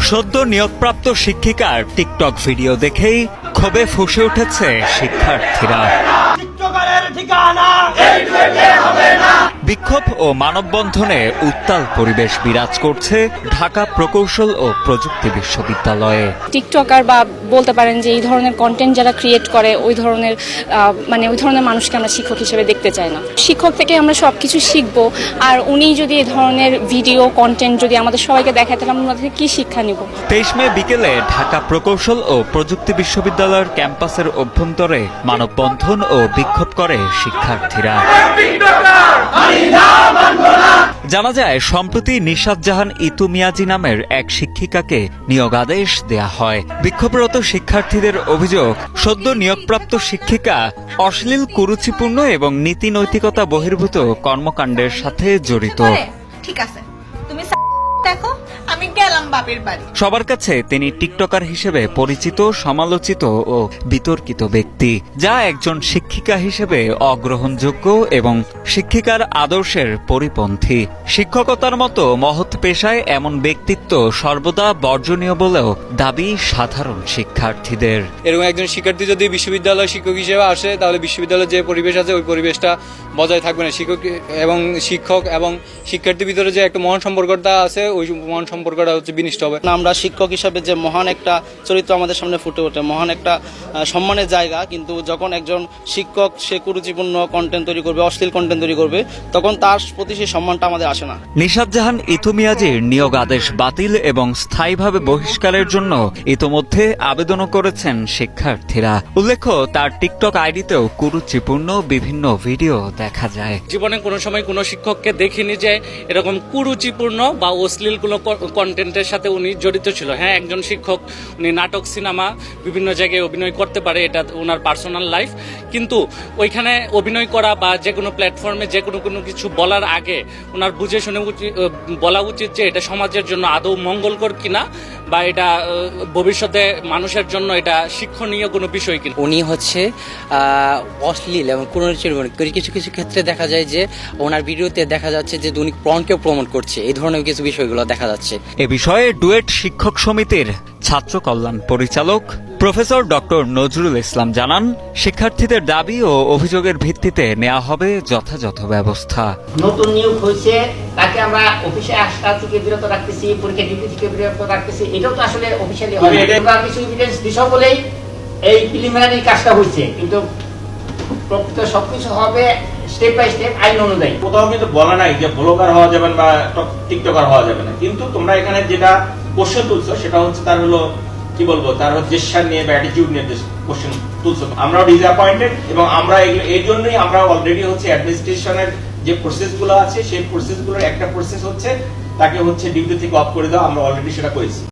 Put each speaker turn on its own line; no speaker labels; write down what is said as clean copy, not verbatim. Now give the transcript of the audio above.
সদ্য নিয়োগপ্রাপ্ত শিক্ষিকার টিকটক ভিডিও দেখেই ক্ষোভে ফুঁসে উঠেছে শিক্ষার্থীরা। বিক্ষোভ ও মানববন্ধনে উত্তাল পরিবেশ বিরাজ করছে ঢাকা প্রকৌশল ও প্রযুক্তি বিশ্ববিদ্যালয়ে।
টিকটকার বা বলতে পারেন যে এই ধরনের কন্টেন্ট যারা ক্রিয়েট করে ওই ধরনের মানুষকে আমরা শিক্ষক হিসেবে দেখতে চাই না। শিক্ষক থেকে আমরা সবকিছু শিখবো, আর উনি যদি এই ধরনের ভিডিও কন্টেন্ট যদি আমাদের সবাইকে দেখায় তাহলে আমরা কি শিক্ষা নিব। 23
মে বিকেলে ঢাকা প্রকৌশল ও প্রযুক্তি বিশ্ববিদ্যালয়ের ক্যাম্পাসের অভ্যন্তরে মানববন্ধন ও বিক্ষোভ করে শিক্ষার্থীরা। জানা যায়, সম্প্রতি নিশাত জাহান ইতু মিয়াজি নামের এক শিক্ষিকাকে নিয়োগ আদেশ দেয়া হয়। বিক্ষোভরত শিক্ষার্থীদের অভিযোগ, সদ্য নিয়োগপ্রাপ্ত শিক্ষিকা অশ্লীল, কুরুচিপূর্ণ এবং নীতি নৈতিকতা বহির্ভূত কর্মকাণ্ডের সাথে জড়িত।
ঠিক আছে, তুমি দেখো, আমি গেলাম বাপের বাড়ি।
সবার কাছে তিনি টিকটকার হিসেবে পরিচিত, সমালোচিত ও বিতর্কিত ব্যক্তি, যা একজন শিক্ষিকা হিসেবে অগ্রহণযোগ্য এবং শিক্ষিকার আদর্শের পরিপন্থী। শিক্ষকতার মতো মহৎ পেশায় এমন ব্যক্তিত্ব সর্বদা বর্জনীয় বলেও দাবি সাধারণ শিক্ষার্থীদের।
এরকম একজন শিক্ষার্থী যদি বিশ্ববিদ্যালয় শিক্ষক হিসেবে আসে তাহলে বিশ্ববিদ্যালয়ের যে পরিবেশ আছে ওই পরিবেশটা বজায় থাকবে না। শিক্ষক এবং শিক্ষার্থীর ভিতরে যে একটা মহান সম্পর্কটা আছে ওই মহান সম্পর্কটা হচ্ছে বিনষ্ট হবে।
আমরা শিক্ষক হিসাবে যে মহান একটা চরিত্র আমাদের সামনে ফুটে ওঠে, মহান একটা সম্মানের জায়গা, কিন্তু যখন একজন শিক্ষক সে কুরুচিপূর্ণ কন্টেন্ট তৈরি করবে, অশ্লীল কন্টেন্ট তৈরি করবে, তখন তার প্রতি সেই সম্মানটা আমাদের আসে না।
নিশাত জাহান ইতু মিয়াজির নিয়োগ আদেশ বাতিল এবং স্থায়ীভাবে বহিষ্কারের জন্য ইতোমধ্যে আবেদনও করেছেন শিক্ষার্থীরা। উল্লেখ্য, তার টিকটক আইডিতেও কুরুচিপূর্ণ বিভিন্ন ভিডিও দেখা যায়।
জীবনে কোনো সময় কোনো শিক্ষককে দেখিনি যে এরকম কুরুচিপূর্ণ বা অশ্লীল কোনো কন্টেন্টের সাথে উনি জড়িত ছিল। হ্যাঁ, একজন শিক্ষক, উনি নাটক, সিনেমা বিভিন্ন জায়গায় অভিনয় করতে পারে, এটা ওনার পার্সোনাল লাইফ, কিন্তু ওইখানে অভিনয় করা বা যে কোনো প্ল্যাটফর্মে যে কোনো কিছু বলার আগে ওনার বুঝে শুনে বলা উচিত যে এটা সমাজের জন্য আদৌ মঙ্গলকর কিনা বা এটা ভবিষ্যতে মানুষের জন্য এটা শিক্ষণীয় কোনো বিষয় কিনা।
উনি হচ্ছে অশ্লীল এবং কিছু কিছু ক্ষেত্রে দেখা যায় যে ওনার ভিডিওতে দেখা যাচ্ছে যে উনি পর্নকে প্রমোট করছে, এই ধরনের কিছু বিষয়গুলো দেখা যাচ্ছে।
এ বিষয়ে ডুয়েট শিক্ষক সমিতির ছাত্র কল্যাণ পরিচালক প্রফেসর ডক্টর নজরুল ইসলাম জানান, শিক্ষার্থীদের দাবি ও অভিযোগের ভিত্তিতে নেওয়া হবে যথাযথ ব্যবস্থা।
নতুন নিয়োগ হয়েছে, তাকে আমরা অফিসে আসা থেকে বিরত রাখতেছি, পরীক্ষা দিতে থেকে বিরত রাখতেছি, এটাও তো আসলে অফিসিয়ালি হয় না। কিছু এভিডেন্স দিশা বলেই এই প্রিলিমিনারি কাজটা হয়েছে, কিন্তু প্রকৃত সবকিছু হবে স্টেপ বাই স্টেপ আইন অনুযায়ী।
কোথাও কিন্তু বলা নাই যে ব্লগার হওয়া যাবে বা টিকটকার হওয়া যাবে না, কিন্তু তোমরা এখানে যেটা কোশ্চেন তুলছো সেটা হচ্ছে তার হলো কি বলবো, তার জেস্চার নিয়ে বা অ্যাটিটিউড নিয়ে কোশ্চেন তুলছো। আমরাও ডিসঅ্যাপয়েন্টেড এবং আমরা এই জন্যই আমরা অলরেডি হচ্ছে অ্যাডমিনিস্ট্রেশনের যে প্রসেসগুলো আছে সেই প্রসেসগুলোর একটা প্রসেস হচ্ছে তাকে হচ্ছে ডিউটি থেকে অফ করে দাও, আমরা অলরেডি সেটা করেছি।